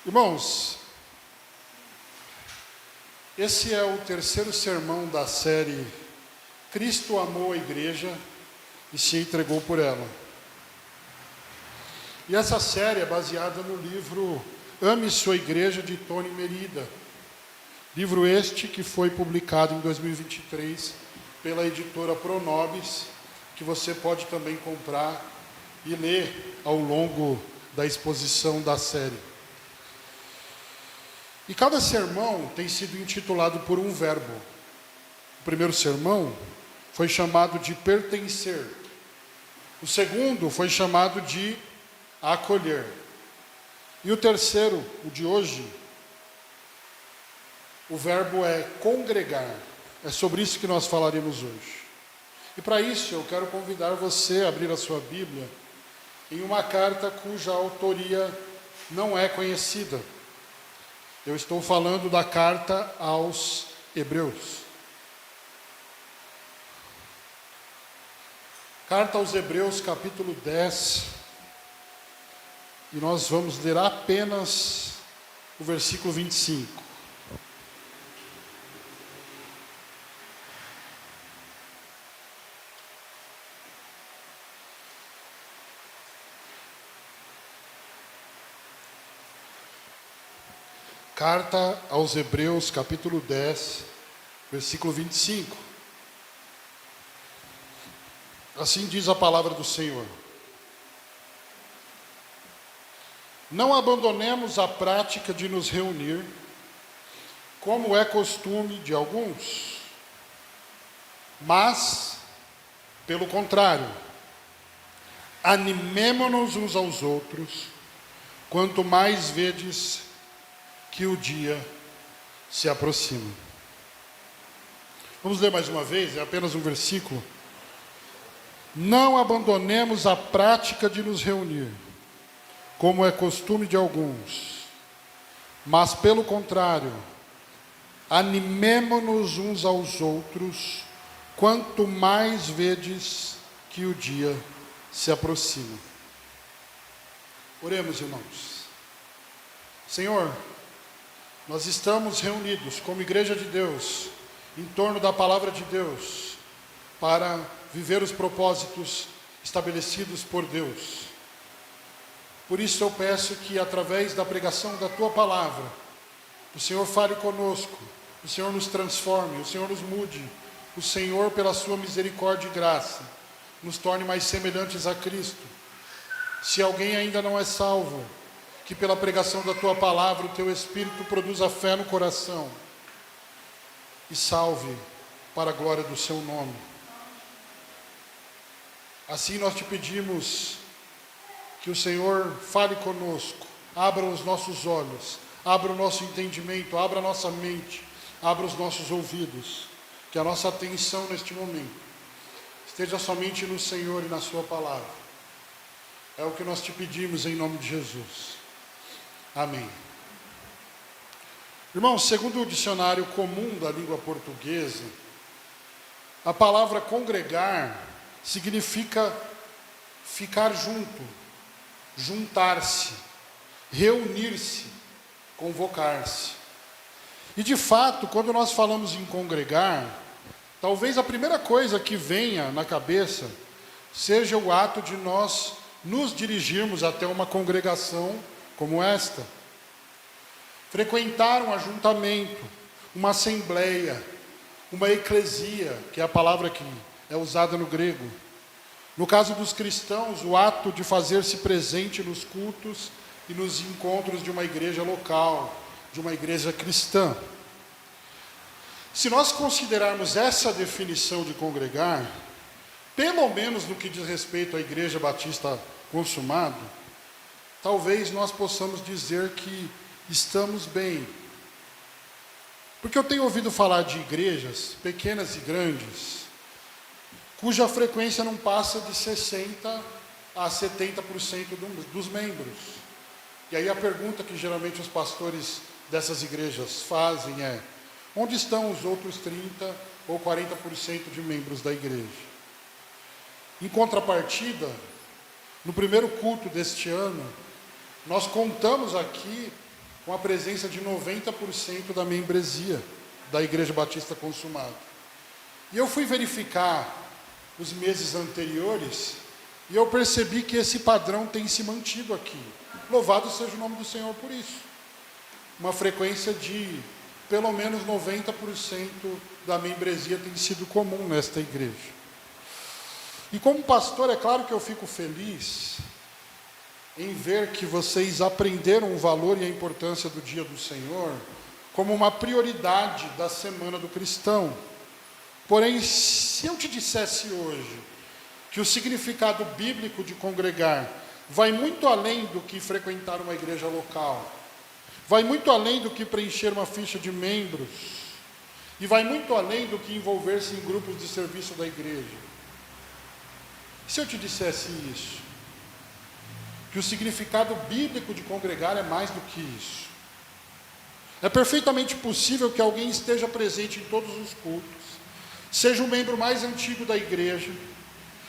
Irmãos, esse é o terceiro sermão da série Cristo amou a igreja e se entregou por ela. E essa série é baseada no livro Ame Sua Igreja, de Tony Merida. Livro este que foi publicado em 2023 pela editora Pronobis, que você pode também comprar e ler ao longo da exposição da série. E cada sermão tem sido intitulado por um verbo. O primeiro sermão foi chamado de pertencer. O segundo foi chamado de acolher. E o terceiro, o de hoje, o verbo é congregar. É sobre isso que nós falaremos hoje. E para isso eu quero convidar você a abrir a sua Bíblia em uma carta cuja autoria não é conhecida. Eu estou falando da carta aos Hebreus. Carta aos Hebreus, capítulo 10. E nós vamos ler apenas o versículo 25. Carta aos Hebreus, capítulo 10, versículo 25. Assim diz a palavra do Senhor. Não abandonemos a prática de nos reunir, como é costume de alguns, mas, pelo contrário, animemo-nos uns aos outros, quanto mais vedes que o dia se aproxima. Vamos ler mais uma vez, é apenas um versículo. Não abandonemos a prática de nos reunir, como é costume de alguns, mas pelo contrário, animemo-nos uns aos outros, quanto mais vedes que o dia se aproxima. Oremos, irmãos. Senhor, nós estamos reunidos como igreja de Deus, em torno da palavra de Deus, para viver os propósitos estabelecidos por Deus. Por isso eu peço que, através da pregação da Tua palavra, o Senhor fale conosco, o Senhor nos transforme, o Senhor nos mude, o Senhor, pela Sua misericórdia e graça, nos torne mais semelhantes a Cristo. Se alguém ainda não é salvo, que pela pregação da Tua palavra, o Teu Espírito produza fé no coração e salve para a glória do Seu nome. Assim nós te pedimos que o Senhor fale conosco, abra os nossos olhos, abra o nosso entendimento, abra a nossa mente, abra os nossos ouvidos, que a nossa atenção neste momento esteja somente no Senhor e na Sua palavra. É o que nós te pedimos em nome de Jesus. Amém. Irmãos, segundo o dicionário comum da língua portuguesa, a palavra congregar significa ficar junto, juntar-se, reunir-se, convocar-se. E de fato, quando nós falamos em congregar, talvez a primeira coisa que venha na cabeça seja o ato de nós nos dirigirmos até uma congregação como esta. Frequentar um ajuntamento, uma assembleia, uma eclesia, que é a palavra que é usada no grego. No caso dos cristãos, o ato de fazer-se presente nos cultos e nos encontros de uma igreja local, de uma igreja cristã. Se nós considerarmos essa definição de congregar, pelo menos no que diz respeito à Igreja Batista Consumado, talvez nós possamos dizer que estamos bem. Porque eu tenho ouvido falar de igrejas, pequenas e grandes, cuja frequência não passa de 60% a 70% dos membros. E aí a pergunta que geralmente os pastores dessas igrejas fazem é: onde estão os outros 30% ou 40% de membros da igreja? Em contrapartida, no primeiro culto deste ano, nós contamos aqui com a presença de 90% da membresia da Igreja Batista Consumado. E eu fui verificar os meses anteriores e eu percebi que esse padrão tem se mantido aqui. Louvado seja o nome do Senhor por isso. Uma frequência de pelo menos 90% da membresia tem sido comum nesta igreja. E como pastor, é claro que eu fico feliz em ver que vocês aprenderam o valor e a importância do dia do Senhor como uma prioridade da semana do cristão. Porém, se eu te dissesse hoje que o significado bíblico de congregar vai muito além do que frequentar uma igreja local, vai muito além do que preencher uma ficha de membros, e vai muito além do que envolver-se em grupos de serviço da igreja. Se eu te dissesse isso, que o significado bíblico de congregar é mais do que isso. É perfeitamente possível que alguém esteja presente em todos os cultos, seja o membro mais antigo da igreja,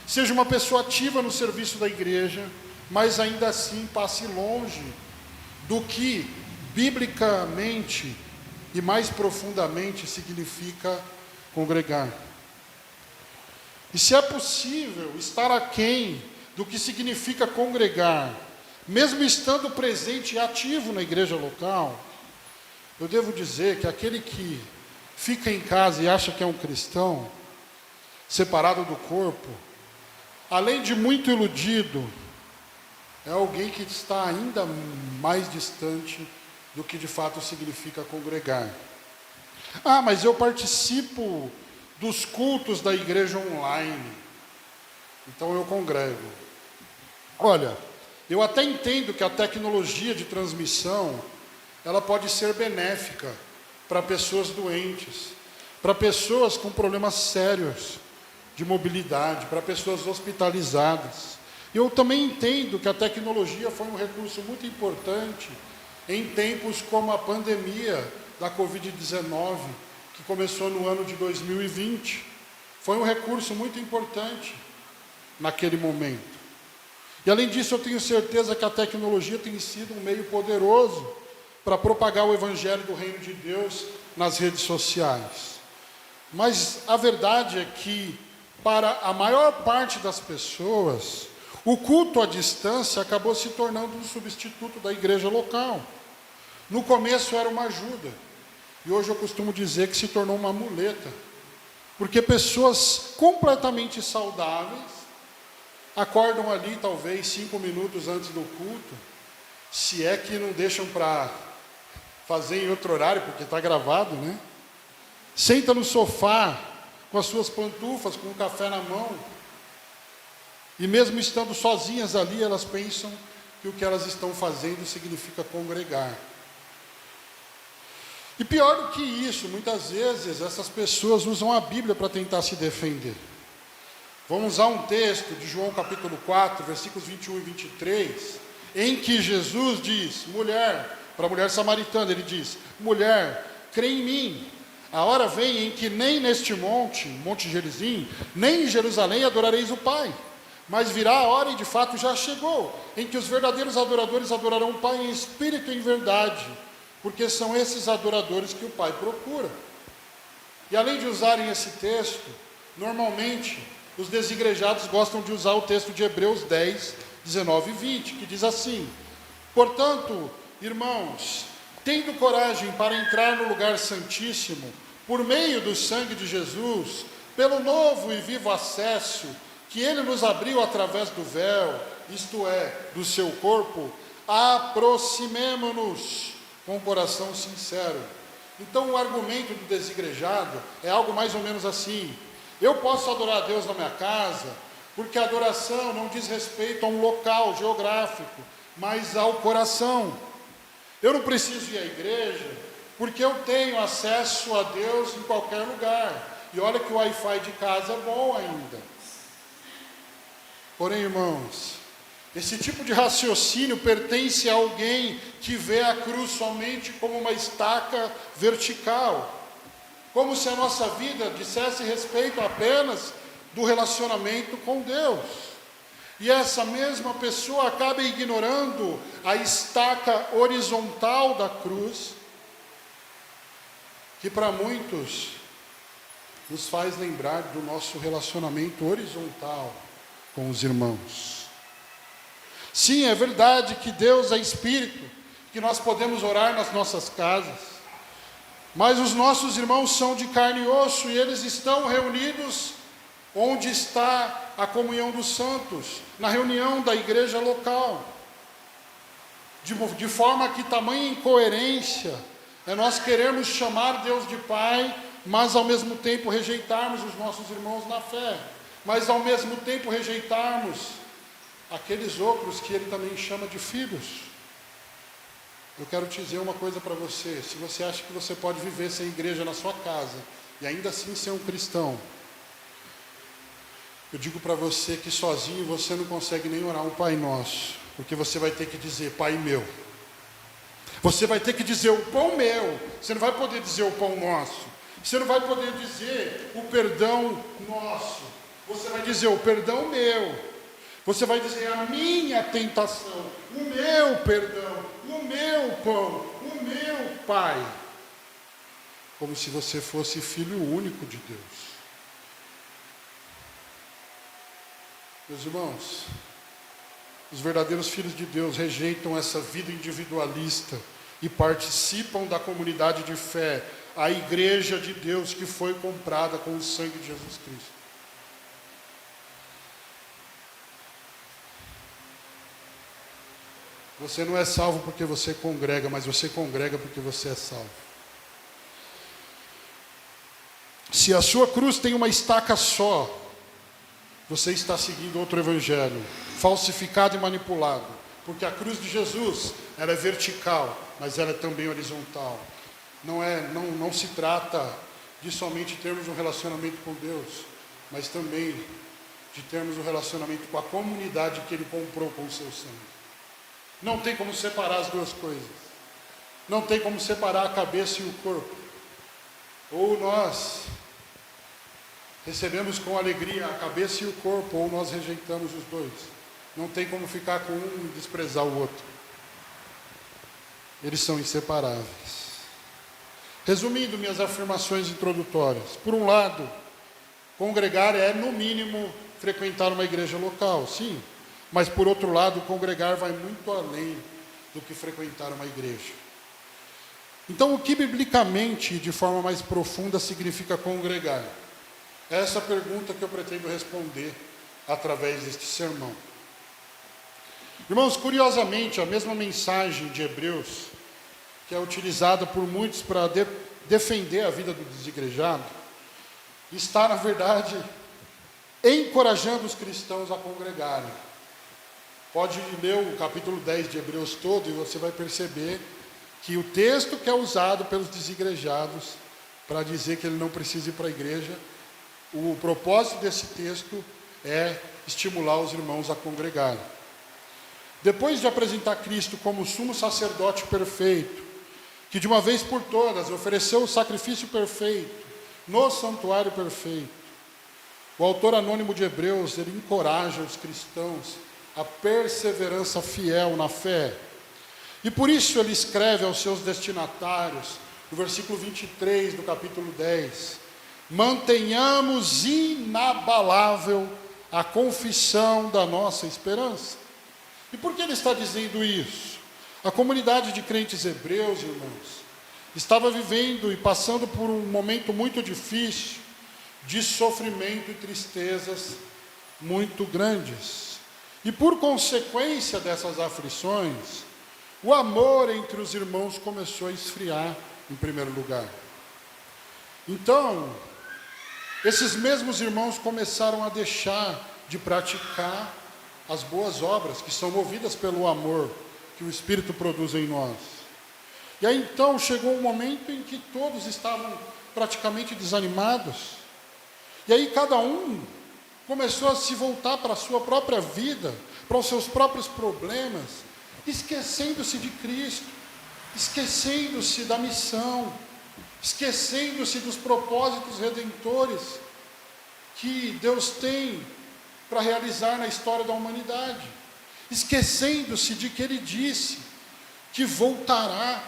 seja uma pessoa ativa no serviço da igreja, mas ainda assim passe longe do que biblicamente e mais profundamente significa congregar. E se é possível estar aquém do que significa congregar, mesmo estando presente e ativo na igreja local, eu devo dizer que aquele que fica em casa e acha que é um cristão, separado do corpo, além de muito iludido, é alguém que está ainda mais distante do que de fato significa congregar. Ah, mas eu participo dos cultos da igreja online, então eu congrego. Olha, eu até entendo que a tecnologia de transmissão, ela pode ser benéfica para pessoas doentes, para pessoas com problemas sérios de mobilidade, para pessoas hospitalizadas. Eu também entendo que a tecnologia foi um recurso muito importante em tempos como a pandemia da Covid-19, que começou no ano de 2020. Foi um recurso muito importante naquele momento. E além disso, eu tenho certeza que a tecnologia tem sido um meio poderoso para propagar o Evangelho do Reino de Deus nas redes sociais. Mas a verdade é que, para a maior parte das pessoas, o culto à distância acabou se tornando um substituto da igreja local. No começo era uma ajuda, e hoje eu costumo dizer que se tornou uma muleta, porque pessoas completamente saudáveis acordam ali talvez 5 minutos antes do culto, se é que não deixam para fazer em outro horário, porque está gravado, né? Senta no sofá com as suas pantufas, com um café na mão, e mesmo estando sozinhas ali, elas pensam que o que elas estão fazendo significa congregar. E pior do que isso, muitas vezes essas pessoas usam a Bíblia para tentar se defender. Vamos usar um texto de João capítulo 4, versículos 21 e 23, em que Jesus diz, para a mulher samaritana, ele diz, mulher, crê em mim, a hora vem em que nem neste Monte Gerizim, nem em Jerusalém adorareis o Pai, mas virá a hora, e de fato já chegou, em que os verdadeiros adoradores adorarão o Pai em espírito e em verdade, porque são esses adoradores que o Pai procura. E além de usarem esse texto, normalmente os desigrejados gostam de usar o texto de Hebreus 10, 19 e 20, que diz assim, portanto, irmãos, tendo coragem para entrar no lugar santíssimo, por meio do sangue de Jesus, pelo novo e vivo acesso que ele nos abriu através do véu, isto é, do seu corpo, aproximemo-nos com um coração sincero. Então o argumento do desigrejado é algo mais ou menos assim, eu posso adorar a Deus na minha casa, porque a adoração não diz respeito a um local geográfico, mas ao coração. Eu não preciso ir à igreja, porque eu tenho acesso a Deus em qualquer lugar. E olha que o Wi-Fi de casa é bom ainda. Porém, irmãos, esse tipo de raciocínio pertence a alguém que vê a cruz somente como uma estaca vertical. Como se a nossa vida dissesse respeito apenas do relacionamento com Deus. E essa mesma pessoa acaba ignorando a estaca horizontal da cruz, que para muitos nos faz lembrar do nosso relacionamento horizontal com os irmãos. Sim, é verdade que Deus é Espírito, que nós podemos orar nas nossas casas, mas os nossos irmãos são de carne e osso e eles estão reunidos onde está a comunhão dos santos, na reunião da igreja local. De forma que tamanha incoerência é nós queremos chamar Deus de Pai, mas ao mesmo tempo rejeitarmos os nossos irmãos na fé, mas ao mesmo tempo rejeitarmos aqueles outros que Ele também chama de filhos. Eu quero te dizer uma coisa para você: se você acha que você pode viver sem igreja na sua casa e ainda assim ser um cristão, eu digo para você que sozinho você não consegue nem orar um Pai Nosso, porque você vai ter que dizer Pai meu. Você vai ter que dizer o pão meu, você não vai poder dizer o pão nosso, você não vai poder dizer o perdão nosso, você vai dizer o perdão meu, você vai dizer a minha tentação, o meu perdão, o meu pão, o meu Pai, como se você fosse filho único de Deus. Meus irmãos, os verdadeiros filhos de Deus rejeitam essa vida individualista e participam da comunidade de fé, a igreja de Deus que foi comprada com o sangue de Jesus Cristo. Você não é salvo porque você congrega, mas você congrega porque você é salvo. Se a sua cruz tem uma estaca só, você está seguindo outro evangelho, falsificado e manipulado, porque a cruz de Jesus, ela é vertical, mas ela é também horizontal. Não se trata de somente termos um relacionamento com Deus, mas também de termos um relacionamento com a comunidade que Ele comprou com o seu sangue. Não tem como separar as duas coisas. Não tem como separar a cabeça e o corpo. Ou nós recebemos com alegria a cabeça e o corpo, ou nós rejeitamos os dois. Não tem como ficar com um e desprezar o outro. Eles são inseparáveis. Resumindo minhas afirmações introdutórias. Por um lado, congregar é, no mínimo, frequentar uma igreja local, sim. Mas, por outro lado, congregar vai muito além do que frequentar uma igreja. Então, o que biblicamente, de forma mais profunda, significa congregar? É essa pergunta que eu pretendo responder através deste sermão. Irmãos, curiosamente, a mesma mensagem de Hebreus, que é utilizada por muitos para defender a vida do desigrejado, está, na verdade, encorajando os cristãos a congregarem. Pode ler o capítulo 10 de Hebreus todo e você vai perceber que o texto que é usado pelos desigrejados para dizer que ele não precisa ir para a igreja, o propósito desse texto é estimular os irmãos a congregarem. Depois de apresentar Cristo como sumo sacerdote perfeito, que de uma vez por todas ofereceu o sacrifício perfeito, no santuário perfeito, o autor anônimo de Hebreus, ele encoraja os cristãos a perseverança fiel na fé. E por isso ele escreve aos seus destinatários, no versículo 23 do capítulo 10, mantenhamos inabalável a confissão da nossa esperança. E por que ele está dizendo isso? A comunidade de crentes hebreus, irmãos, estava vivendo e passando por um momento muito difícil, de sofrimento e tristezas muito grandes. E por consequência dessas aflições, o amor entre os irmãos começou a esfriar, em primeiro lugar. Então, esses mesmos irmãos começaram a deixar de praticar as boas obras, que são movidas pelo amor que o Espírito produz em nós. E aí então chegou um momento em que todos estavam praticamente desanimados. E aí cada um começou a se voltar para a sua própria vida, para os seus próprios problemas, esquecendo-se de Cristo, esquecendo-se da missão, esquecendo-se dos propósitos redentores que Deus tem para realizar na história da humanidade, esquecendo-se de que ele disse que voltará,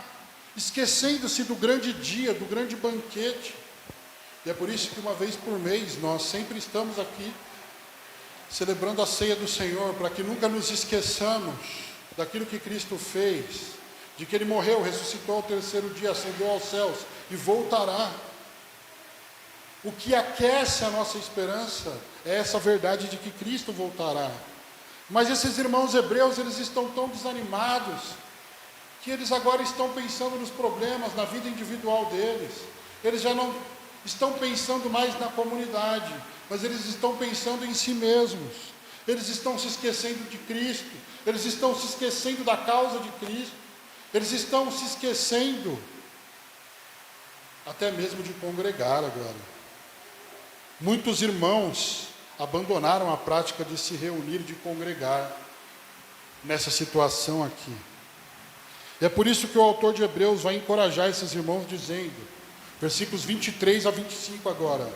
esquecendo-se do grande dia, do grande banquete. E é por isso que uma vez por mês nós sempre estamos aqui celebrando a ceia do Senhor, para que nunca nos esqueçamos daquilo que Cristo fez, de que ele morreu, ressuscitou ao terceiro dia, ascendeu aos céus e voltará. O que aquece a nossa esperança é essa verdade de que Cristo voltará. Mas esses irmãos hebreus, eles estão tão desanimados, que eles agora estão pensando nos problemas, na vida individual deles. Eles já não estão pensando mais na comunidade, mas eles estão pensando em si mesmos. Eles estão se esquecendo de Cristo, eles estão se esquecendo da causa de Cristo, eles estão se esquecendo até mesmo de congregar agora. Muitos irmãos abandonaram a prática de se reunir, de congregar, nessa situação aqui. E é por isso que o autor de Hebreus vai encorajar esses irmãos dizendo, versículos 23 a 25 agora: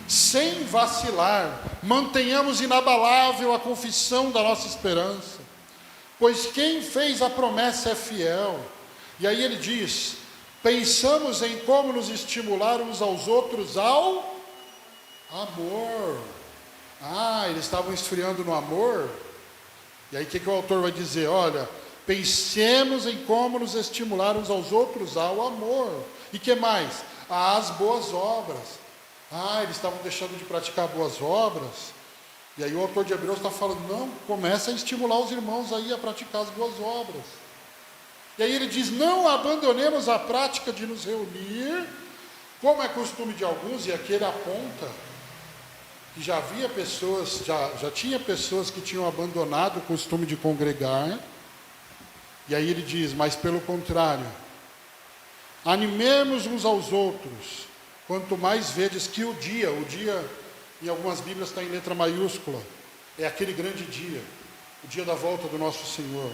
sem vacilar, mantenhamos inabalável a confissão da nossa esperança, pois quem fez a promessa é fiel. E aí ele diz, pensamos em como nos estimular uns aos outros ao amor. Eles estavam esfriando no amor. E aí o que o autor vai dizer? Olha, pensemos em como nos estimular uns aos outros ao amor. E que mais? Às boas obras. Eles estavam deixando de praticar boas obras. E aí o autor de Hebreus está falando, não, começa a estimular os irmãos aí a praticar as boas obras. E aí ele diz, não abandonemos a prática de nos reunir, como é costume de alguns, e aqui ele aponta que já havia pessoas, já tinha pessoas que tinham abandonado o costume de congregar. E aí ele diz, mas pelo contrário, animemos uns aos outros, quanto mais vedes que o dia em algumas Bíblias está em letra maiúscula, é aquele grande dia, o dia da volta do nosso Senhor.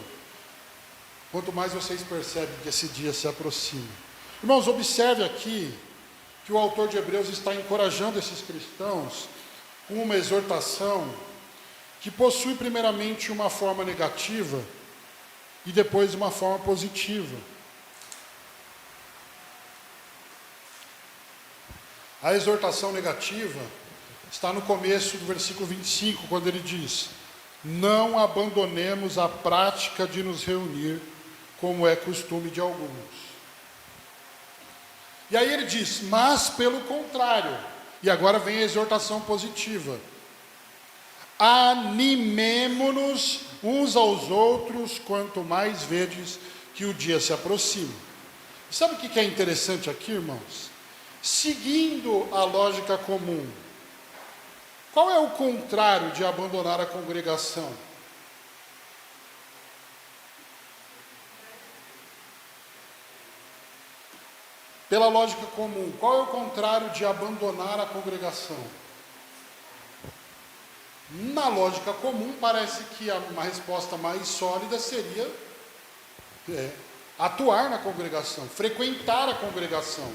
Quanto mais vocês percebem que esse dia se aproxima. Irmãos, observe aqui que o autor de Hebreus está encorajando esses cristãos com uma exortação que possui primeiramente uma forma negativa e depois uma forma positiva. A exortação negativa está no começo do versículo 25, quando ele diz, não abandonemos a prática de nos reunir, como é costume de alguns. E aí ele diz, mas pelo contrário, e agora vem a exortação positiva, animemo-nos uns aos outros, quanto mais vedes que o dia se aproxima. Sabe o que é interessante aqui, irmãos? Seguindo a lógica comum, qual é o contrário de abandonar a congregação? Pela lógica comum, qual é o contrário de abandonar a congregação? Na lógica comum, parece que uma resposta mais sólida seria atuar na congregação, frequentar a congregação.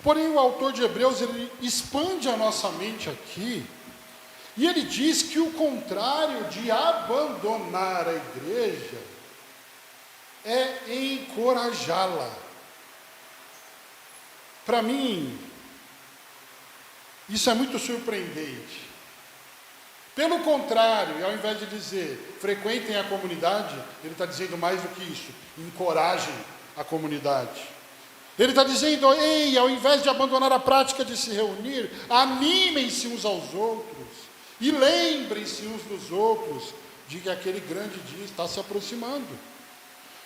Porém, o autor de Hebreus, ele expande a nossa mente aqui, e ele diz que o contrário de abandonar a igreja é encorajá-la. Para mim, isso é muito surpreendente. Pelo contrário, ao invés de dizer, frequentem a comunidade, ele está dizendo mais do que isso, encorajem a comunidade. Ele está dizendo, ei, ao invés de abandonar a prática de se reunir, animem-se uns aos outros, e lembrem-se uns dos outros, de que aquele grande dia está se aproximando.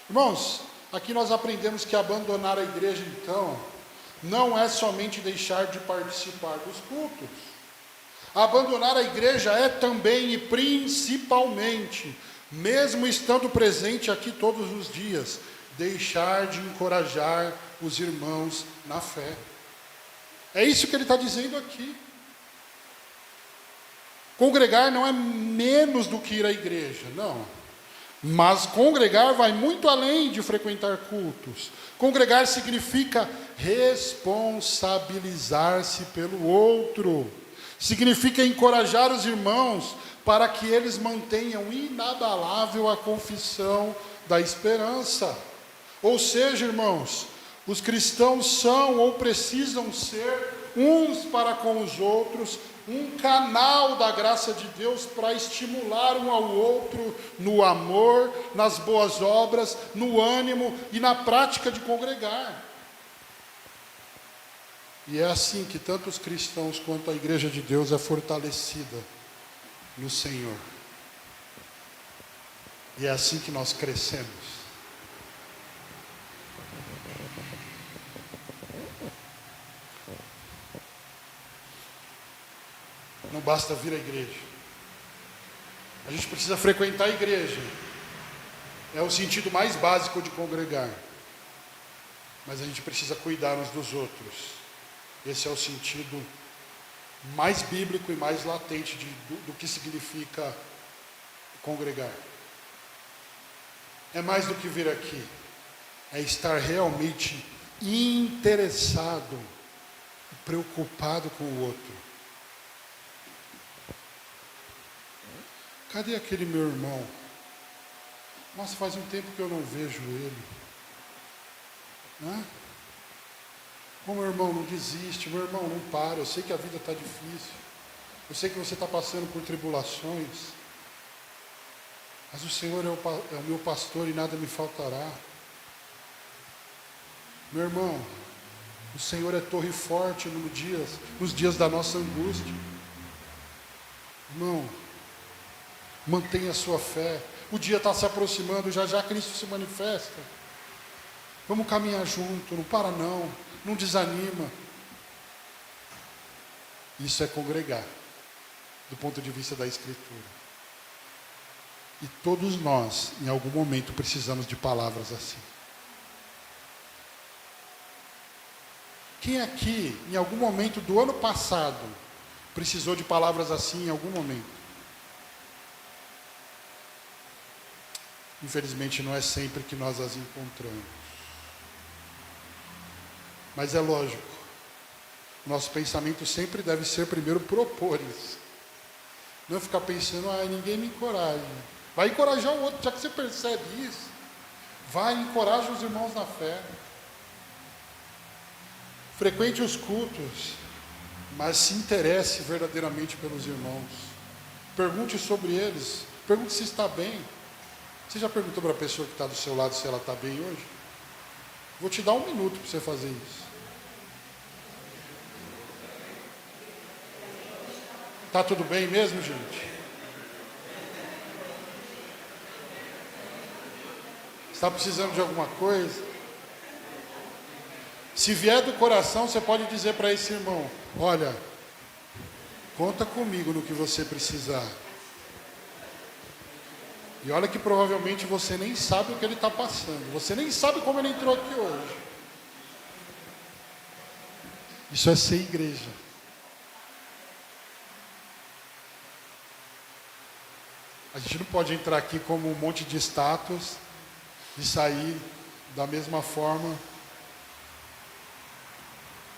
Irmãos, aqui nós aprendemos que abandonar a igreja, então, não é somente deixar de participar dos cultos. Abandonar a igreja é também e principalmente, mesmo estando presente aqui todos os dias, deixar de encorajar os irmãos na fé. É isso que ele está dizendo aqui. Congregar não é menos do que ir à igreja, não. Mas congregar vai muito além de frequentar cultos. Congregar significa responsabilizar-se pelo outro, Significa encorajar os irmãos para que eles mantenham inabalável a confissão da esperança. Ou seja, irmãos, os cristãos são ou precisam ser uns para com os outros, um canal da graça de Deus para estimular um ao outro no amor, nas boas obras, no ânimo e na prática de congregar. E é assim que tanto os cristãos quanto a igreja de Deus é fortalecida no Senhor. E é assim que nós crescemos. Não basta vir à igreja. A gente precisa frequentar a igreja. É o sentido mais básico de congregar. Mas a gente precisa cuidar uns dos outros. Esse é o sentido mais bíblico e mais latente do que significa congregar. É mais do que vir aqui. É estar realmente interessado, preocupado com o outro. Cadê aquele meu irmão? Nossa, faz um tempo que eu não vejo ele. Né? Ô, meu irmão, não desiste, meu irmão, não para. Eu sei que a vida está difícil. Eu sei que você está passando por tribulações. Mas o Senhor é o meu pastor e nada me faltará. Meu irmão, o Senhor é torre forte nos dias da nossa angústia. Irmão, mantenha a sua fé. O dia está se aproximando, já já Cristo se manifesta. Vamos caminhar junto, não para não desanima. Isso é congregar, do ponto de vista da Escritura. E todos nós, em algum momento, precisamos de palavras assim. Quem aqui, em algum momento do ano passado, precisou de palavras assim em algum momento? Infelizmente não é sempre que nós as encontramos. Mas é lógico, nosso pensamento sempre deve ser primeiro propor isso. Não ficar pensando, ninguém me encoraja. Vai encorajar o outro, já que você percebe isso. Vai, encoraja os irmãos na fé. Frequente os cultos, mas se interesse verdadeiramente pelos irmãos. Pergunte sobre eles, pergunte se está bem. Você já perguntou para a pessoa que está do seu lado se ela está bem hoje? Vou te dar 1 minuto para você fazer isso. Está tudo bem mesmo, gente? Está precisando de alguma coisa? Se vier do coração, você pode dizer para esse irmão: olha, conta comigo no que você precisar. E olha que provavelmente você nem sabe o que ele está passando. Você nem sabe como ele entrou aqui hoje. Isso é ser igreja. A gente não pode entrar aqui como um monte de estátuas e sair da mesma forma,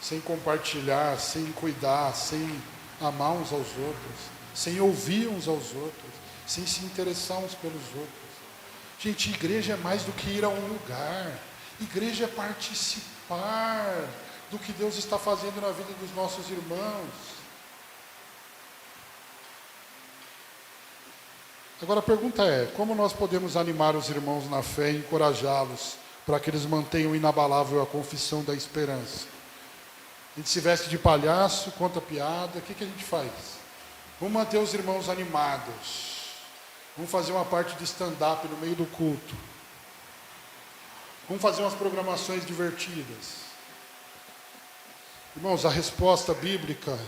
sem compartilhar, sem cuidar, sem amar uns aos outros, sem ouvir uns aos outros, sem se interessar uns pelos outros. Gente, igreja é mais do que ir a um lugar. Igreja é participar do que Deus está fazendo na vida dos nossos irmãos. Agora a pergunta é, como nós podemos animar os irmãos na fé e encorajá-los para que eles mantenham inabalável a confissão da esperança? A gente se veste de palhaço, conta piada, o que a gente faz? Vamos manter os irmãos animados. Vamos fazer uma parte de stand-up no meio do culto. Vamos fazer umas programações divertidas. Irmãos, a resposta bíblica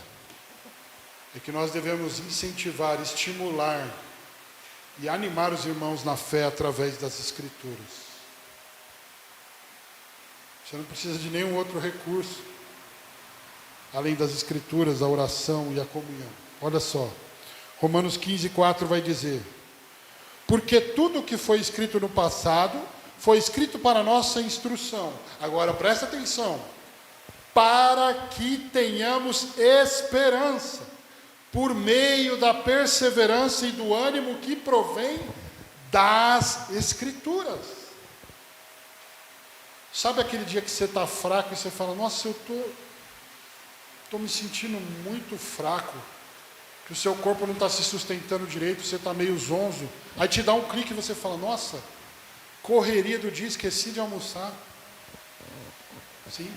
é que nós devemos incentivar, estimular e animar os irmãos na fé através das Escrituras. Você não precisa de nenhum outro recurso, além das Escrituras, a oração e a comunhão. Olha só, Romanos 15:4 vai dizer: porque tudo o que foi escrito no passado, foi escrito para a nossa instrução. Agora presta atenção, para que tenhamos esperança por meio da perseverança e do ânimo que provém das Escrituras. Sabe aquele dia que você está fraco e você fala, nossa, eu estou me sentindo muito fraco, que o seu corpo não está se sustentando direito, você está meio zonzo, aí te dá um clique e você fala, nossa, correria do dia, esqueci de almoçar. Sim.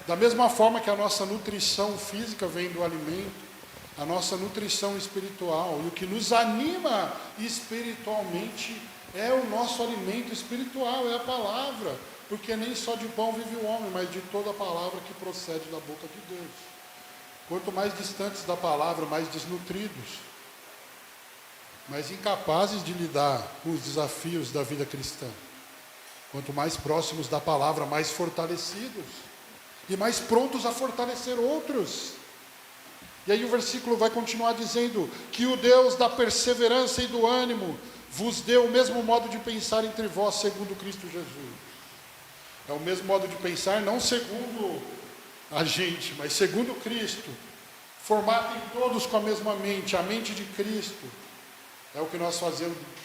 Da mesma forma que a nossa nutrição física vem do alimento, a nossa nutrição espiritual, e o que nos anima espiritualmente é o nosso alimento espiritual, é a palavra, porque nem só de pão vive o homem, mas de toda a palavra que procede da boca de Deus. Quanto mais distantes da palavra, mais desnutridos, mais incapazes de lidar com os desafios da vida cristã. Quanto mais próximos da palavra, mais fortalecidos e mais prontos a fortalecer outros. E aí o versículo vai continuar dizendo que o Deus da perseverança e do ânimo vos deu o mesmo modo de pensar entre vós, segundo Cristo Jesus. É o mesmo modo de pensar, não segundo a gente, mas segundo Cristo, formado em todos com a mesma mente, a mente de Cristo. É o que nós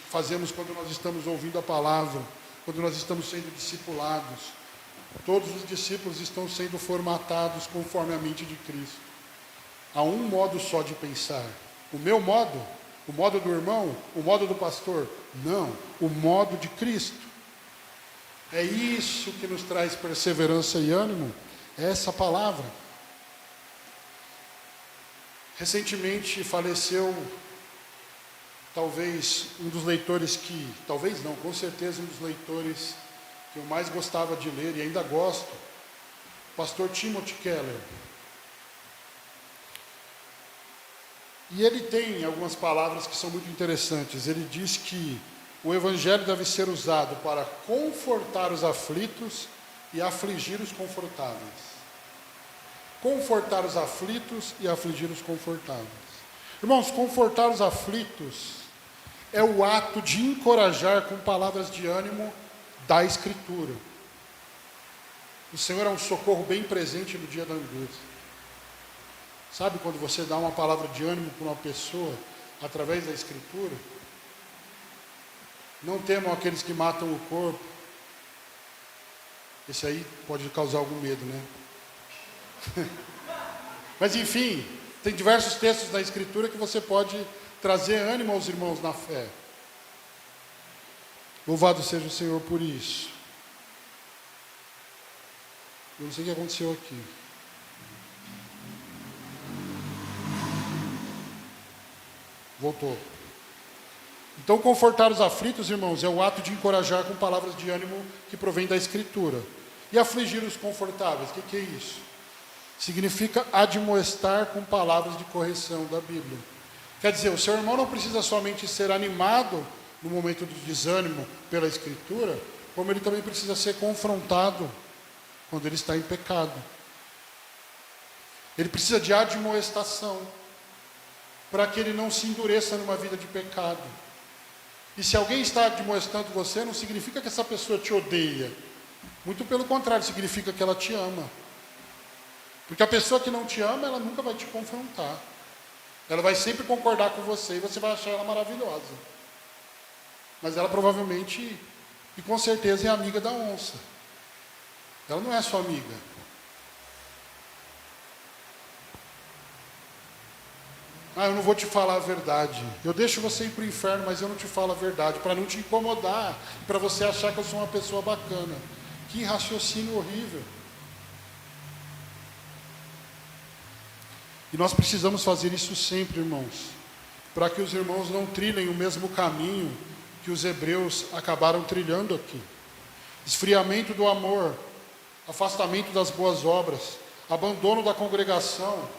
fazemos quando nós estamos ouvindo a palavra, quando nós estamos sendo discipulados. Todos os discípulos estão sendo formatados conforme a mente de Cristo. Há um modo só de pensar. O meu modo, o modo do irmão, o modo do pastor. Não, o modo de Cristo. É isso que nos traz perseverança e ânimo, é essa palavra. Recentemente faleceu, talvez um dos leitores que, talvez não, com certeza um dos leitores que eu mais gostava de ler e ainda gosto, o pastor Timothy Keller. E ele tem algumas palavras que são muito interessantes. Ele diz que o evangelho deve ser usado para confortar os aflitos e afligir os confortáveis. Confortar os aflitos e afligir os confortáveis. Irmãos, confortar os aflitos é o ato de encorajar com palavras de ânimo da Escritura. O Senhor é um socorro bem presente no dia da angústia. Sabe quando você dá uma palavra de ânimo para uma pessoa através da Escritura? Não temam aqueles que matam o corpo. Esse aí pode causar algum medo, né? Mas enfim, tem diversos textos da Escritura que você pode trazer ânimo aos irmãos na fé. Louvado seja o Senhor por isso. Eu não sei o que aconteceu aqui. Voltou. Então, confortar os aflitos, irmãos, é o ato de encorajar com palavras de ânimo que provém da Escritura. E afligir os confortáveis, o que é isso? Significa admoestar com palavras de correção da Bíblia. Quer dizer, o seu irmão não precisa somente ser animado no momento do desânimo pela Escritura, como ele também precisa ser confrontado quando ele está em pecado. Ele precisa de admoestação, para que ele não se endureça numa vida de pecado. E se alguém está admoestando você, não significa que essa pessoa te odeia. Muito pelo contrário, significa que ela te ama. Porque a pessoa que não te ama, ela nunca vai te confrontar. Ela vai sempre concordar com você e você vai achar ela maravilhosa. Mas ela provavelmente, e com certeza, é amiga da onça. Ela não é sua amiga. Ah, eu não vou te falar a verdade. Eu deixo você ir para o inferno, mas eu não te falo a verdade, para não te incomodar, para você achar que eu sou uma pessoa bacana. Que raciocínio horrível. E nós precisamos fazer isso sempre, irmãos, para que os irmãos não trilhem o mesmo caminho que os hebreus acabaram trilhando aqui. Esfriamento do amor, afastamento das boas obras, abandono da congregação,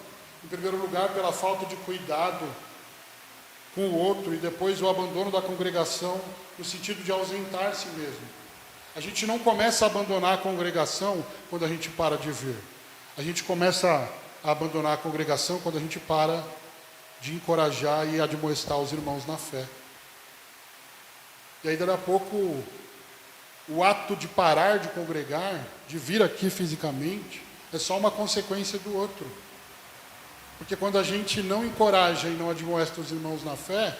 em primeiro lugar pela falta de cuidado com o outro, e depois o abandono da congregação no sentido de ausentar-se mesmo. A gente não começa a abandonar a congregação quando a gente para de vir. A gente começa a abandonar a congregação quando a gente para de encorajar e admoestar os irmãos na fé. E aí, daqui a pouco, o ato de parar de congregar, de vir aqui fisicamente, é só uma consequência do outro. Porque quando a gente não encoraja e não admoesta os irmãos na fé,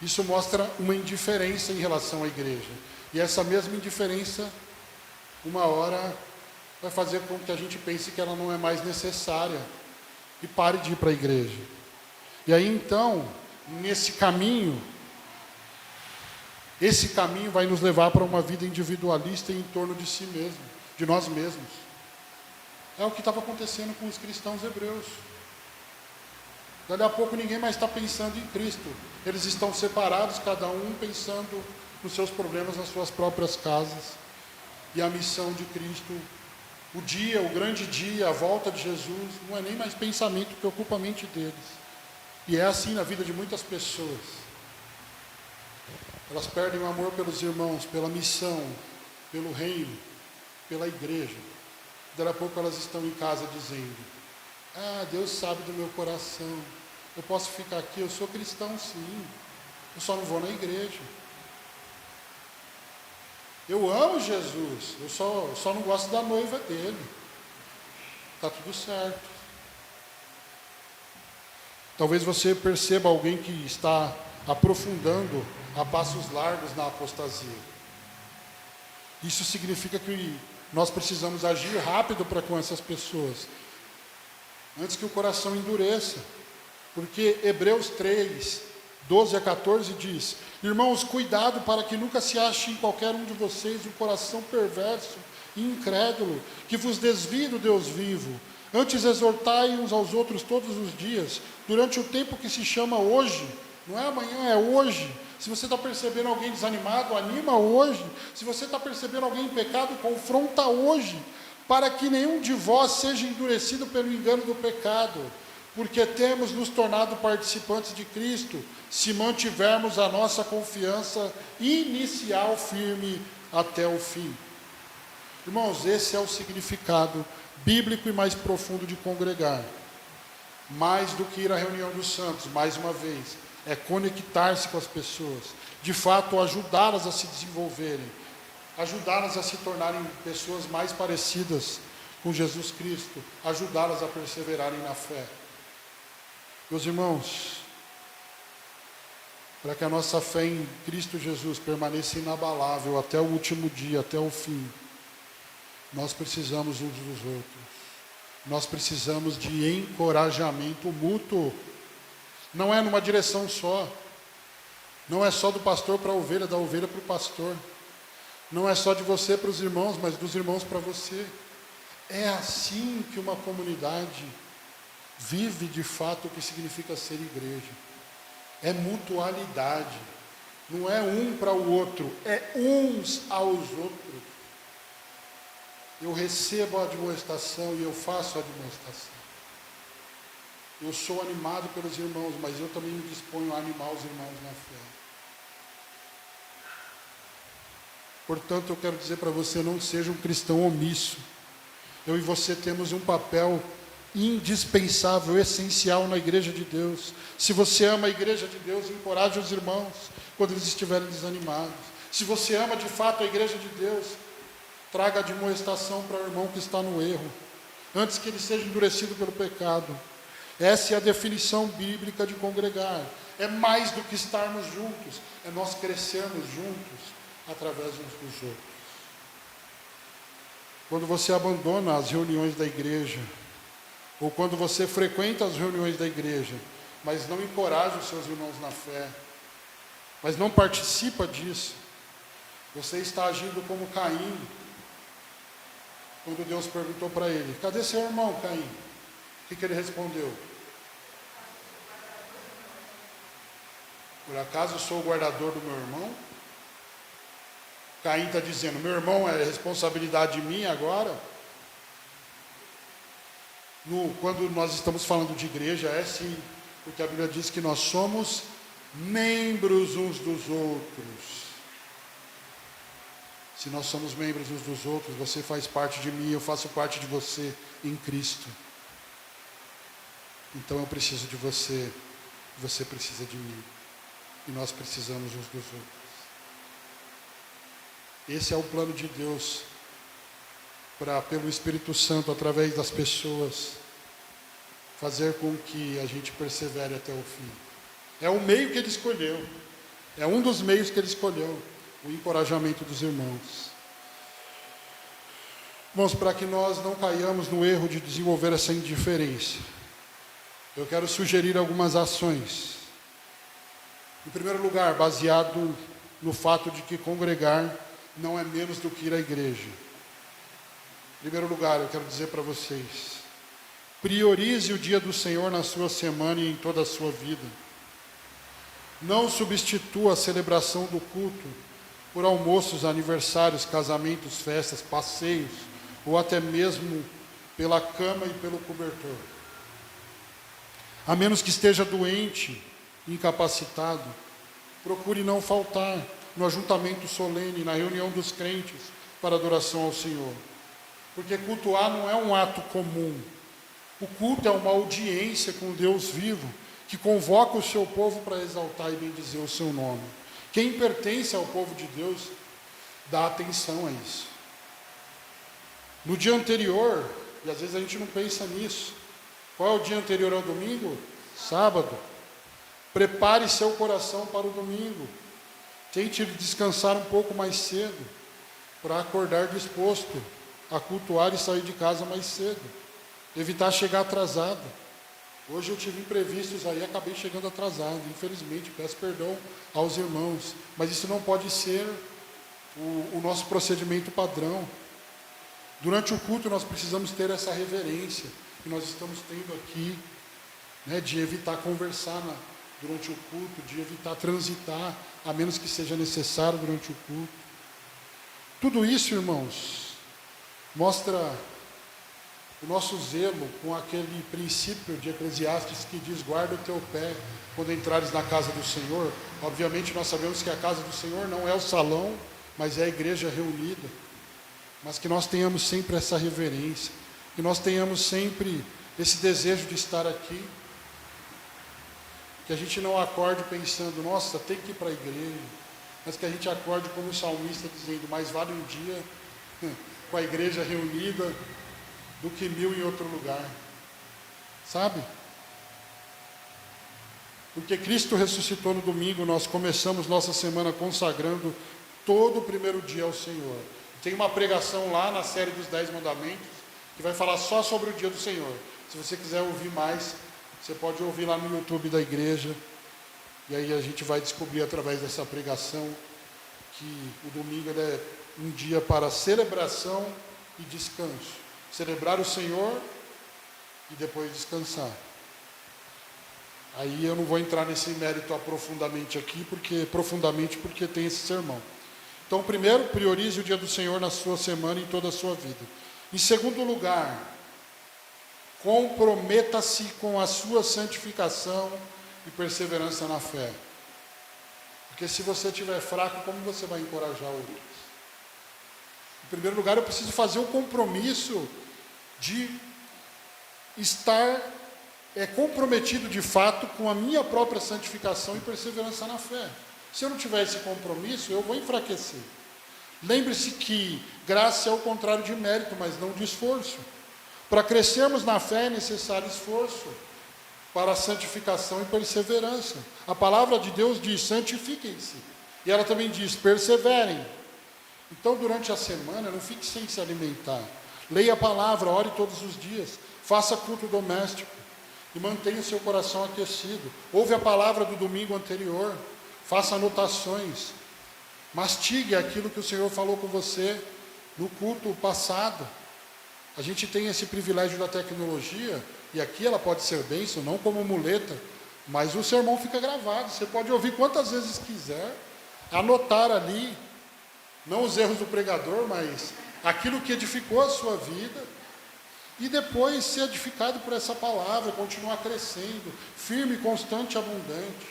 isso mostra uma indiferença em relação à igreja. E essa mesma indiferença, uma hora, vai fazer com que a gente pense que ela não é mais necessária e pare de ir para a igreja. E aí então, nesse caminho, esse caminho vai nos levar para uma vida individualista e em torno de si mesmo, de nós mesmos. É o que estava acontecendo com os cristãos hebreus. Dali a pouco ninguém mais está pensando em Cristo. Eles estão separados, cada um pensando nos seus problemas, nas suas próprias casas. E a missão de Cristo, o dia, o grande dia, a volta de Jesus, não é nem mais pensamento que ocupa a mente deles. E é assim na vida de muitas pessoas. Elas perdem o amor pelos irmãos, pela missão, pelo reino, pela igreja. Daqui a pouco elas estão em casa dizendo: ah, Deus sabe do meu coração. Eu posso ficar aqui, eu sou cristão sim. Eu só não vou na igreja. Eu amo Jesus, eu só não gosto da noiva dele. Está tudo certo. Talvez você perceba alguém que está aprofundando a passos largos na apostasia. Isso significa que nós precisamos agir rápido para com essas pessoas, antes que o coração endureça. Porque Hebreus 3, 12 a 14 diz: irmãos, cuidado para que nunca se ache em qualquer um de vocês um coração perverso e incrédulo, que vos desvie do Deus vivo. Antes exortai uns aos outros todos os dias, durante o tempo que se chama hoje. Não é amanhã, é hoje. Se você está percebendo alguém desanimado, anima hoje. Se você está percebendo alguém em pecado, confronta hoje, para que nenhum de vós seja endurecido pelo engano do pecado. Porque temos nos tornado participantes de Cristo, se mantivermos a nossa confiança inicial firme até o fim. Irmãos, esse é o significado bíblico e mais profundo de congregar. Mais do que ir à reunião dos santos, mais uma vez, é conectar-se com as pessoas, de fato ajudá-las a se desenvolverem, ajudá-las a se tornarem pessoas mais parecidas com Jesus Cristo, ajudá-las a perseverarem na fé. Meus irmãos, para que a nossa fé em Cristo Jesus permaneça inabalável até o último dia, até o fim, nós precisamos uns dos outros. Nós precisamos de encorajamento mútuo. Não é numa direção só. Não é só do pastor para a ovelha, da ovelha para o pastor. Não é só de você para os irmãos, mas dos irmãos para você. É assim que uma comunidade vive de fato o que significa ser igreja. É mutualidade. Não é um para o outro, é uns aos outros. Eu recebo a admoestação e eu faço a admoestação. Eu sou animado pelos irmãos, mas eu também me disponho a animar os irmãos na fé. Portanto, eu quero dizer para você, não seja um cristão omisso. Eu e você temos um papel indispensável, essencial na igreja de Deus. Se você ama a igreja de Deus, encoraje os irmãos quando eles estiverem desanimados. Se você ama de fato a igreja de Deus, traga a admoestação para o irmão que está no erro, antes que ele seja endurecido pelo pecado. Essa é a definição bíblica de congregar. É mais do que estarmos juntos, é nós crescermos juntos através uns dos outros. Quando você abandona as reuniões da igreja, ou quando você frequenta as reuniões da igreja, mas não encoraja os seus irmãos na fé, mas não participa disso, você está agindo como Caim. Quando Deus perguntou para ele: cadê seu irmão, Caim? O que ele respondeu? Por acaso eu sou o guardador do meu irmão? Caim está dizendo: meu irmão é responsabilidade minha agora? Quando nós estamos falando de igreja, é sim, porque a Bíblia diz que nós somos membros uns dos outros. Se nós somos membros uns dos outros, você faz parte de mim, eu faço parte de você em Cristo. Então eu preciso de você, você precisa de mim. E nós precisamos uns dos outros. Esse é o plano de Deus, pelo Espírito Santo, através das pessoas, fazer com que a gente persevere até o fim. É o meio que ele escolheu. É um dos meios que ele escolheu, o encorajamento dos irmãos. Irmãos, para que nós não caiamos no erro de desenvolver essa indiferença, eu quero sugerir algumas ações. Em primeiro lugar, baseado no fato de que congregar não é menos do que ir à igreja. Em primeiro lugar, eu quero dizer para vocês, priorize o dia do Senhor na sua semana e em toda a sua vida. Não substitua a celebração do culto por almoços, aniversários, casamentos, festas, passeios, ou até mesmo pela cama e pelo cobertor. A menos que esteja doente, incapacitado, procure não faltar no ajuntamento solene, na reunião dos crentes para adoração ao Senhor. Porque cultuar não é um ato comum. O culto é uma audiência com Deus vivo, que convoca o seu povo para exaltar e bendizer o seu nome. Quem pertence ao povo de Deus, dá atenção a isso. No dia anterior, e às vezes a gente não pensa nisso, qual é o dia anterior ao domingo? Sábado. Prepare seu coração para o domingo. Tente descansar um pouco mais cedo, para acordar disposto a cultuar e sair de casa mais cedo. Evitar chegar atrasado. Hoje eu tive imprevistos aí, acabei chegando atrasado, infelizmente, peço perdão aos irmãos, mas isso não pode ser o nosso procedimento padrão. Durante o culto nós precisamos ter essa reverência, que nós estamos tendo aqui, né, de evitar conversar durante o culto, de evitar transitar, a menos que seja necessário durante o culto. Tudo isso, irmãos, mostra o nosso zelo com aquele princípio de Eclesiastes que diz: guarda o teu pé quando entrares na casa do Senhor. Obviamente nós sabemos que a casa do Senhor não é o salão, mas é a igreja reunida. Mas que nós tenhamos sempre essa reverência, que nós tenhamos sempre esse desejo de estar aqui, que a gente não acorde pensando, nossa, tem que ir para a igreja, mas que a gente acorde como o salmista dizendo, mais vale um dia com a igreja reunida do que 1000 em outro lugar, sabe? Porque Cristo ressuscitou no domingo, nós começamos nossa semana consagrando todo o primeiro dia ao Senhor. Tem uma pregação lá na série dos 10 mandamentos, que vai falar só sobre o dia do Senhor. Se você quiser ouvir mais, você pode ouvir lá no YouTube da igreja, e aí a gente vai descobrir através dessa pregação que o domingo é um dia para celebração e descanso. Celebrar o Senhor e depois descansar. Aí eu não vou entrar nesse mérito profundamente aqui, porque tem esse sermão. Então, primeiro, priorize o dia do Senhor na sua semana e em toda a sua vida. Em segundo lugar, comprometa-se com a sua santificação e perseverança na fé. Porque se você estiver fraco, como você vai encorajar outros? Em primeiro lugar, eu preciso fazer o compromisso de estar comprometido de fato com a minha própria santificação e perseverança na fé. Se eu não tiver esse compromisso, eu vou enfraquecer. Lembre-se que graça é o contrário de mérito, mas não de esforço. Para crescermos na fé é necessário esforço para a santificação e perseverança. A palavra de Deus diz, santifiquem-se. E ela também diz, perseverem. Então, durante a semana, não fique sem se alimentar. Leia a palavra, ore todos os dias. Faça culto doméstico. E mantenha o seu coração aquecido. Ouve a palavra do domingo anterior. Faça anotações. Mastigue aquilo que o Senhor falou com você no culto passado. A gente tem esse privilégio da tecnologia, e aqui ela pode ser bênção, não como muleta, mas o sermão fica gravado. Você pode ouvir quantas vezes quiser, anotar ali, não os erros do pregador, mas aquilo que edificou a sua vida, e depois ser edificado por essa palavra, continuar crescendo, firme, constante e abundante.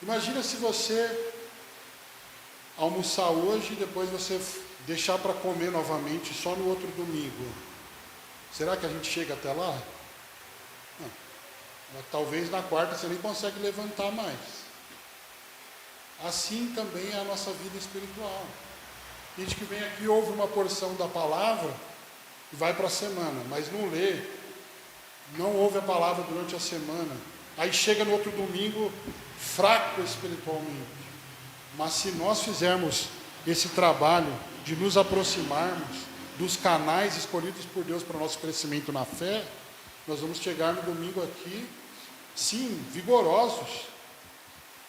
Imagina se você almoçar hoje e depois você deixar para comer novamente só no outro domingo. Será que a gente chega até lá? Não. Mas talvez na quarta você nem consegue levantar mais. Assim também é a nossa vida espiritual. A gente que vem aqui ouve uma porção da palavra e vai para a semana, mas não lê, não ouve a palavra durante a semana, aí chega no outro domingo fraco espiritualmente. Mas se nós fizermos esse trabalho de nos aproximarmos dos canais escolhidos por Deus para o nosso crescimento na fé, nós vamos chegar no domingo aqui, sim, vigorosos,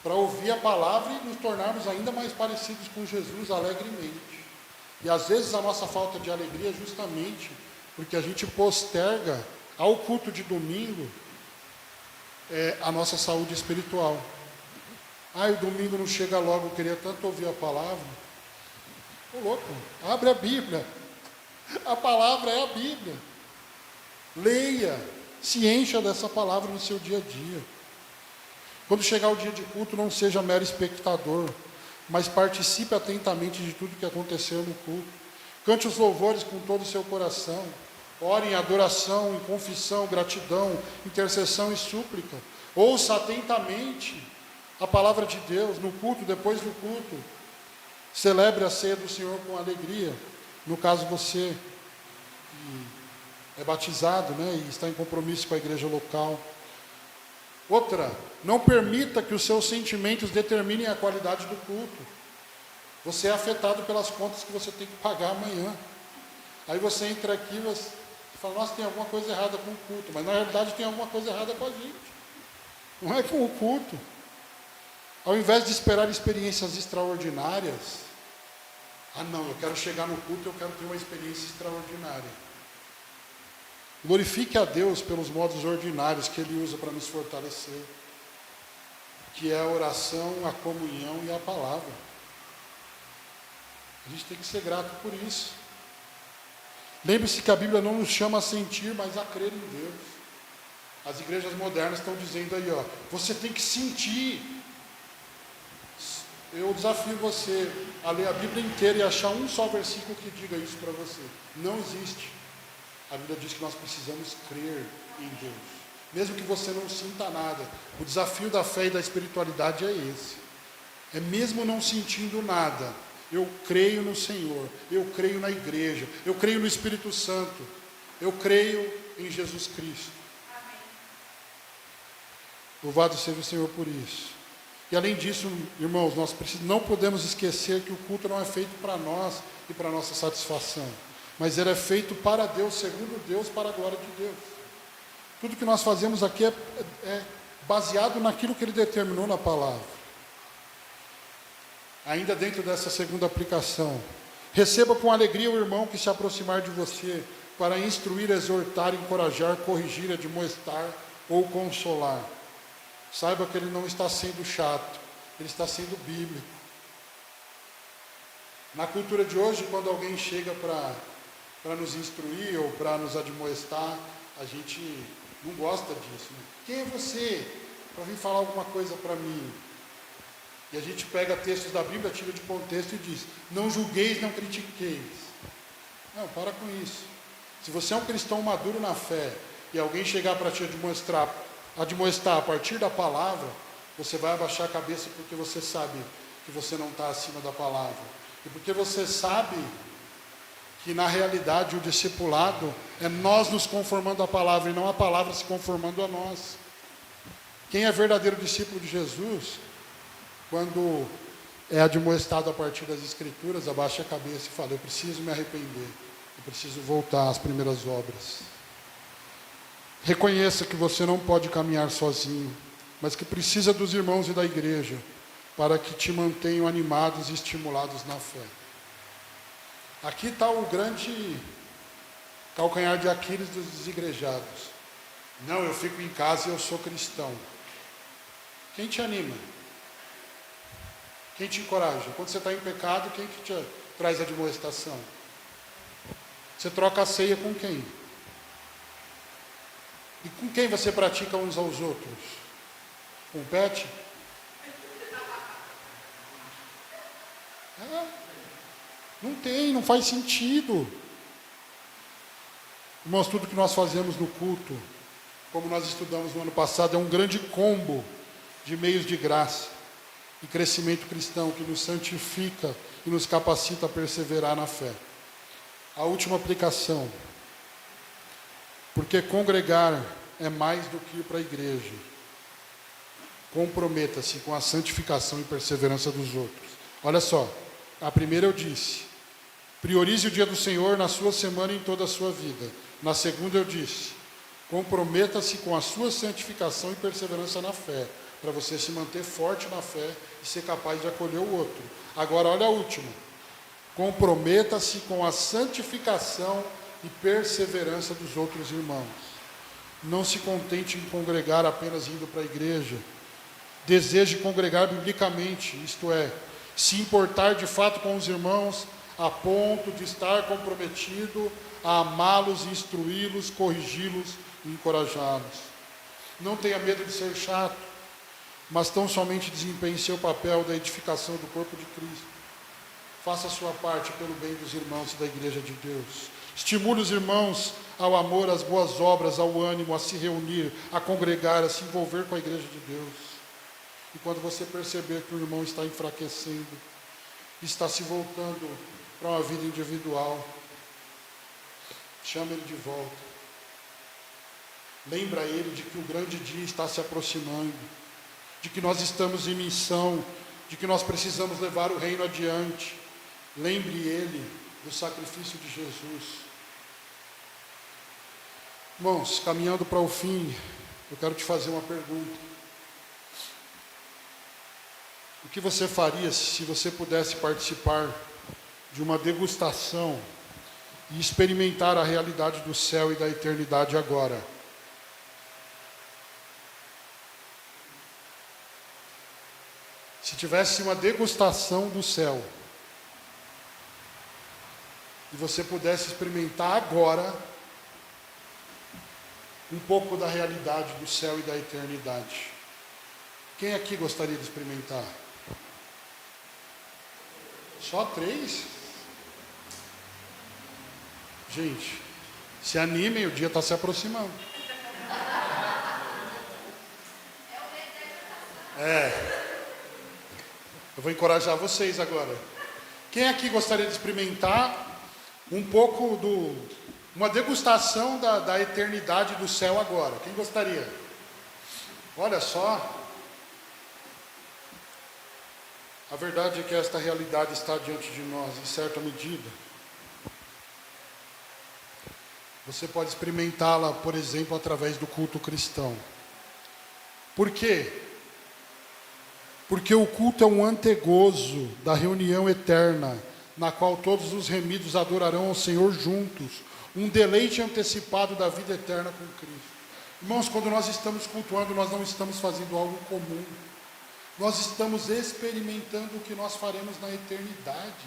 para ouvir a palavra e nos tornarmos ainda mais parecidos com Jesus alegremente. E às vezes a nossa falta de alegria é justamente porque a gente posterga ao culto de domingo a nossa saúde espiritual. O domingo não chega logo, eu queria tanto ouvir a palavra. Ô louco, abre a Bíblia. A palavra é a Bíblia. Leia, se encha dessa palavra no seu dia a dia. Quando chegar o dia de culto, não seja mero espectador, mas participe atentamente de tudo que aconteceu no culto. Cante os louvores com todo o seu coração. Ore em adoração, em confissão, gratidão, intercessão e súplica. Ouça atentamente a palavra de Deus no culto, depois do culto. Celebre a ceia do Senhor com alegria. No caso, você é batizado, e está em compromisso com a igreja local. Outra, não permita que os seus sentimentos determinem a qualidade do culto. Você é afetado pelas contas que você tem que pagar amanhã. Aí você entra aqui e você fala, nossa, tem alguma coisa errada com o culto. Mas na realidade tem alguma coisa errada com a gente. Não é com o culto. Ao invés de esperar experiências extraordinárias, não, eu quero chegar no culto, eu quero ter uma experiência extraordinária. Glorifique a Deus pelos modos ordinários que Ele usa para nos fortalecer, que é a oração, a comunhão e a palavra. A gente tem que ser grato por isso. Lembre-se que a Bíblia não nos chama a sentir, mas a crer em Deus. As igrejas modernas estão dizendo aí, você tem que sentir. Eu desafio você a ler a Bíblia inteira e achar um só versículo que diga isso para você. Não existe. A Bíblia diz que nós precisamos crer em Deus. Mesmo que você não sinta nada. O desafio da fé e da espiritualidade é esse. É mesmo não sentindo nada. Eu creio no Senhor. Eu creio na igreja. Eu creio no Espírito Santo. Eu creio em Jesus Cristo. Amém. Louvado seja o Senhor por isso. E além disso, irmãos, nós não podemos esquecer que o culto não é feito para nós e para a nossa satisfação, mas ele é feito para Deus, segundo Deus, para a glória de Deus. Tudo que nós fazemos aqui é baseado naquilo que Ele determinou na palavra. Ainda dentro dessa segunda aplicação, receba com alegria o irmão que se aproximar de você para instruir, exortar, encorajar, corrigir, admoestar ou consolar. Saiba que ele não está sendo chato, ele está sendo bíblico. Na cultura de hoje, quando alguém chega para nos instruir ou para nos admoestar, a gente não gosta disso. Quem é você para vir falar alguma coisa para mim? E a gente pega textos da Bíblia, tira de contexto e diz, não julgueis, não critiqueis. Não, para com isso. Se você é um cristão maduro na fé, e alguém chegar para te admoestar a partir da palavra, você vai abaixar a cabeça porque você sabe que você não está acima da palavra. E porque você sabe que na realidade o discipulado é nós nos conformando à palavra e não a palavra se conformando a nós. Quem é verdadeiro discípulo de Jesus, quando é admoestado a partir das Escrituras, abaixa a cabeça e fala, eu preciso me arrepender, eu preciso voltar às primeiras obras. Reconheça que você não pode caminhar sozinho, mas que precisa dos irmãos e da igreja para que te mantenham animados e estimulados na fé. Aqui está o grande calcanhar de Aquiles dos desigrejados. Não, eu fico em casa e eu sou cristão. Quem te anima? Quem te encoraja? Quando você está em pecado, quem que te traz a admoestação? Você troca a ceia com quem? E com quem você pratica uns aos outros? Com o pet? Não tem, não faz sentido. Irmãos, tudo que nós fazemos no culto, como nós estudamos no ano passado, é um grande combo de meios de graça e crescimento cristão que nos santifica e nos capacita a perseverar na fé. A última aplicação. Porque congregar é mais do que ir para a igreja. Comprometa-se com a santificação e perseverança dos outros. Olha só, a primeira eu disse, priorize o dia do Senhor na sua semana e em toda a sua vida. Na segunda eu disse, comprometa-se com a sua santificação e perseverança na fé, para você se manter forte na fé e ser capaz de acolher o outro. Agora olha a última, comprometa-se com a santificação e perseverança dos outros irmãos. Não se contente em congregar apenas indo para a igreja. Deseje congregar biblicamente, isto é, se importar de fato com os irmãos, a ponto de estar comprometido a amá-los, instruí-los, corrigi-los e encorajá-los. Não tenha medo de ser chato, mas tão somente desempenhe seu papel da edificação do corpo de Cristo. Faça a sua parte pelo bem dos irmãos e da igreja de Deus. Estimule os irmãos ao amor, às boas obras, ao ânimo, a se reunir, a congregar, a se envolver com a igreja de Deus. E quando você perceber que o irmão está enfraquecendo, está se voltando para uma vida individual, chame ele de volta. Lembra ele de que o grande dia está se aproximando, de que nós estamos em missão, de que nós precisamos levar o reino adiante. Lembre ele do sacrifício de Jesus. Irmãos, caminhando para o fim, eu quero te fazer uma pergunta. O que você faria se você pudesse participar de uma degustação e experimentar a realidade do céu e da eternidade agora? Se tivesse uma degustação do céu e você pudesse experimentar agora um pouco da realidade do céu e da eternidade, quem aqui gostaria de experimentar? Só 3? Gente, se animem, o dia está se aproximando. Eu vou encorajar vocês agora. Quem aqui gostaria de experimentar um pouco uma degustação da eternidade do céu agora? Quem gostaria? Olha só. A verdade é que esta realidade está diante de nós, em certa medida. Você pode experimentá-la, por exemplo, através do culto cristão. Por quê? Porque o culto é um antegozo da reunião eterna, na qual todos os remidos adorarão ao Senhor juntos, um deleite antecipado da vida eterna com Cristo. Irmãos, quando nós estamos cultuando, nós não estamos fazendo algo comum. Nós estamos experimentando o que nós faremos na eternidade.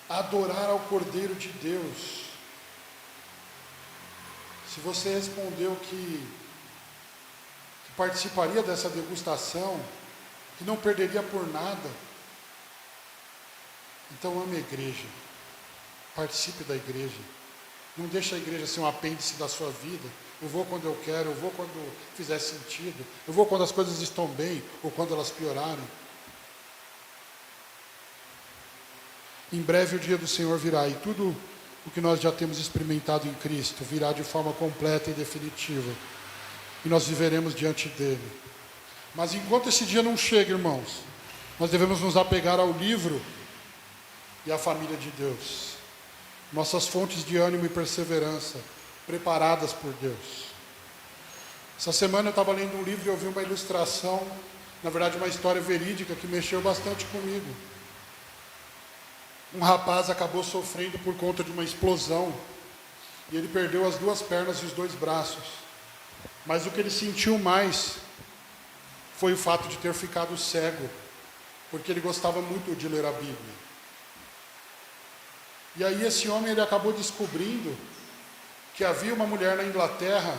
Adorar ao Cordeiro de Deus. Se você respondeu que participaria dessa degustação, que não perderia por nada, então ame a igreja. Participe da igreja. Não deixe a igreja ser um apêndice da sua vida. Eu vou quando eu quero, eu vou quando fizer sentido, eu vou quando as coisas estão bem ou quando elas piorarem. Em breve o dia do Senhor virá e tudo o que nós já temos experimentado em Cristo virá de forma completa e definitiva. E nós viveremos diante dele. Mas enquanto esse dia não chega, irmãos, nós devemos nos apegar ao livro e à família de Deus. Nossas fontes de ânimo e perseverança, preparadas por Deus. Essa semana eu estava lendo um livro e eu vi uma ilustração, na verdade uma história verídica que mexeu bastante comigo. Um rapaz acabou sofrendo por conta de uma explosão e ele perdeu as 2 pernas e os 2 braços. Mas o que ele sentiu mais foi o fato de ter ficado cego, porque ele gostava muito de ler a Bíblia. E aí esse homem ele acabou descobrindo que havia uma mulher na Inglaterra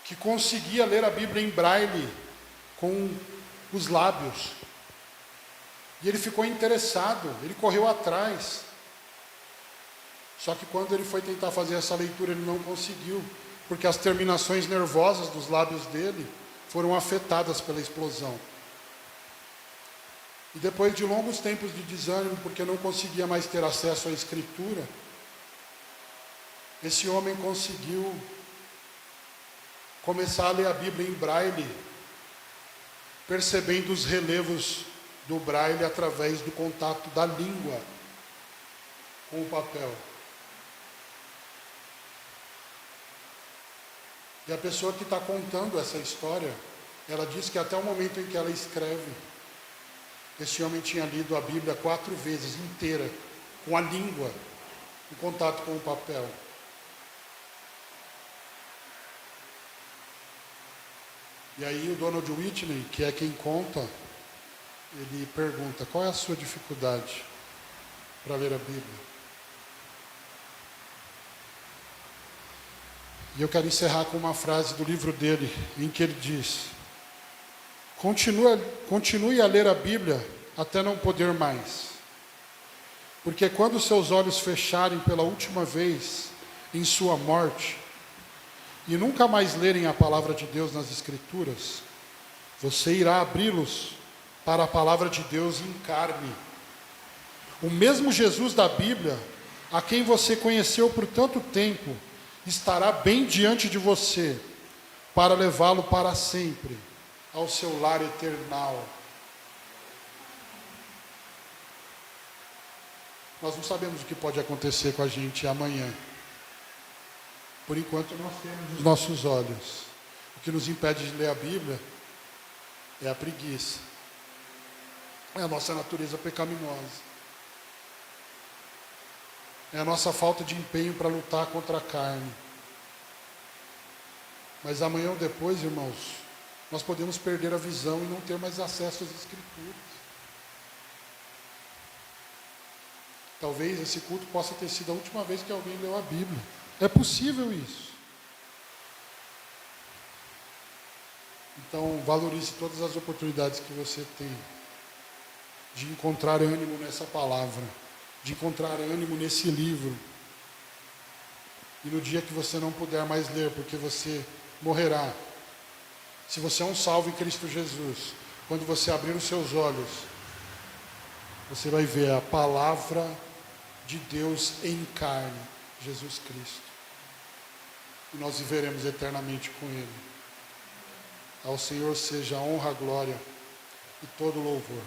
que conseguia ler a Bíblia em braille com os lábios. E ele ficou interessado, ele correu atrás. Só que quando ele foi tentar fazer essa leitura, ele não conseguiu, porque as terminações nervosas dos lábios dele foram afetadas pela explosão. E depois de longos tempos de desânimo, porque não conseguia mais ter acesso à escritura, esse homem conseguiu começar a ler a Bíblia em braille, percebendo os relevos do braille através do contato da língua com o papel. E a pessoa que está contando essa história, ela diz que até o momento em que ela escreve, esse homem tinha lido a Bíblia 4 vezes inteira, com a língua, em contato com o papel. E aí o Donald Whitney, que é quem conta, ele pergunta: qual é a sua dificuldade para ler a Bíblia? E eu quero encerrar com uma frase do livro dele, em que ele diz: continue a ler a Bíblia até não poder mais. Porque quando seus olhos fecharem pela última vez em sua morte, e nunca mais lerem a palavra de Deus nas Escrituras, você irá abri-los para a palavra de Deus em carne. O mesmo Jesus da Bíblia, a quem você conheceu por tanto tempo, estará bem diante de você para levá-lo para sempre ao seu lar eternal. Nós não sabemos o que pode acontecer com a gente amanhã. Por enquanto nós temos os nossos olhos. O que nos impede de ler a Bíblia é a preguiça. É a nossa natureza pecaminosa. É a nossa falta de empenho para lutar contra a carne. Mas amanhã ou depois, irmãos, nós podemos perder a visão e não ter mais acesso às Escrituras. Talvez esse culto possa ter sido a última vez que alguém leu a Bíblia. É possível isso. Então, valorize todas as oportunidades que você tem de encontrar ânimo nessa palavra, de encontrar ânimo nesse livro. E no dia que você não puder mais ler, porque você morrerá, se você é um salvo em Cristo Jesus, quando você abrir os seus olhos, você vai ver a palavra de Deus em carne, Jesus Cristo. E nós viveremos eternamente com Ele. Ao Senhor seja a honra, a glória e todo o louvor.